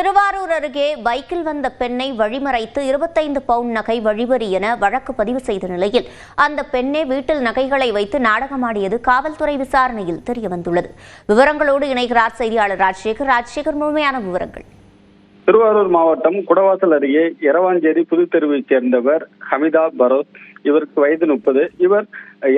திருவாரூர் அருகே பைக்கில் வந்த பெண்ணை வழிமறைத்து 25 பவுண்ட் நகை வழிபறி என வழக்கு பதிவு செய்த நிலையில் அந்த பெண்ணே வீட்டில் நகைகளை வைத்து நாடகமாடியது காவல்துறை விசாரணையில் தெரியவந்துள்ளது. விவரங்களோடு இணைகிறார் செய்தியாளர் ராஜசேகர். முழுமையான விவரங்கள். திருவாரூர் மாவட்டம் குடவாசல் அருகே எரவாஞ்சேரி புதுத்தெருவைச் சேர்ந்தவர் ஹமிதா பரோஸ். இவருக்கு வயது 30. இவர்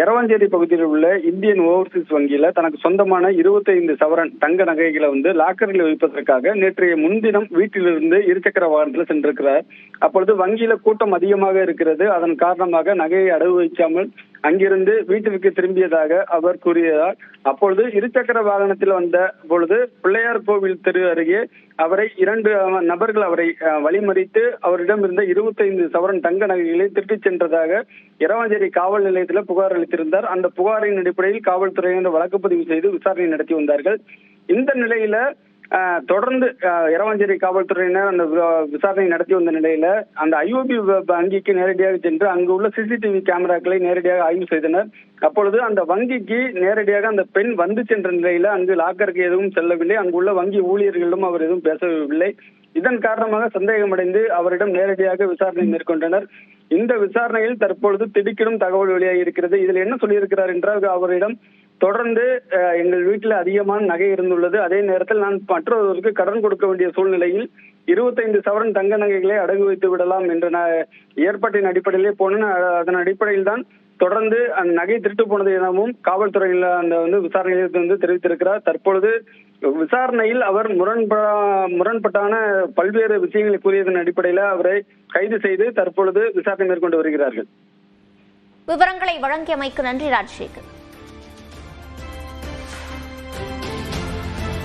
எரவாஞ்சேரி பகுதியில் உள்ள இந்தியன் ஓவர்சீஸ் வங்கியில தனக்கு சொந்தமான 25 சவரன் தங்க நகைகளை லாக்கரில் வைப்பதற்காக நேற்றைய முன்தினம் வீட்டிலிருந்து இருசக்கர வாகனத்தில் சென்றிருக்கிறார். அப்பொழுது வங்கியில கூட்டம் அதிகமாக இருக்கிறது. அதன் காரணமாக நகையை அடகு வைக்காமல் அங்கிருந்து வீட்டிற்கு திரும்பியதாக அவர் கூறியதால் அப்பொழுது இருசக்கர வாகனத்தில் வந்த பொழுது பிள்ளையார் கோவில் தெரு அருகே அவரை 2 நபர்கள் அவரை வழிமறித்து அவரிடம் இருந்த 25 சவரன் தங்க நகைகளை திருட்டிச் சென்றதாக எரவாஞ்சேரி காவல் நிலையத்தில் புகார் அளித்திருந்தார். அந்த புகாரின் அடிப்படையில் காவல்துறையினர் வழக்கு பதிவு செய்து விசாரணை நடத்தி வந்தார்கள். இந்த நிலையில தொடர்ந்து எரவாஞ்சேரி காவல்துறையினர் அந்த விசாரணை நடத்தி வந்த நிலையில அந்த ஐஓபி வங்கிக்கு நேரடியாக சென்று அங்கு உள்ள சிசிடிவி கேமராக்களை நேரடியாக ஆய்வு செய்தனர். அப்பொழுது அந்த வங்கிக்கு நேரடியாக அந்த பெண் வந்து சென்ற நிலையில அங்கு லாக்கருக்கு எதுவும் செல்லவில்லை. அங்குள்ள வங்கி ஊழியர்களிடம் அவர் எதுவும் பேசவில்லை. இதன் காரணமாக சந்தேகமடைந்து அவரிடம் நேரடியாக விசாரணை மேற்கொண்டனர். இந்த விசாரணையில் தற்பொழுது திடுக்கிடும் தகவல் வெளியாகி இருக்கிறது. இதில் என்ன சொல்லியிருக்கிறார் என்றால், அவரிடம் தொடர்ந்து எங்கள் வீட்டில் அதிகமான நகை இருந்துள்ளது, அதே நேரத்தில் நான் மற்றொருவருக்கு கடன் கொடுக்க வேண்டிய சூழ்நிலையில் 25 சவரன் தங்க நகைகளை அடகு வைத்து விடலாம் என்ற ஏற்பாட்டின் அடிப்படையிலே போனேன். அதன் அடிப்படையில் தான் தொடர்ந்து அந்த நகை திருட்டு போனது எனவும் காவல்துறையில் அந்த விசாரணையில் தெரிவித்திருக்கிறார். தற்பொழுது விசாரணையில் அவர் முரண்பட்டான பல்வேறு விஷயங்களை கூறியதன் அடிப்படையில் அவரை கைது செய்து தற்பொழுது விசாரணை மேற்கொண்டு வருகிறார்கள். விவரங்களை வழங்கியமைக்கு நன்றி ராஜசேகர்.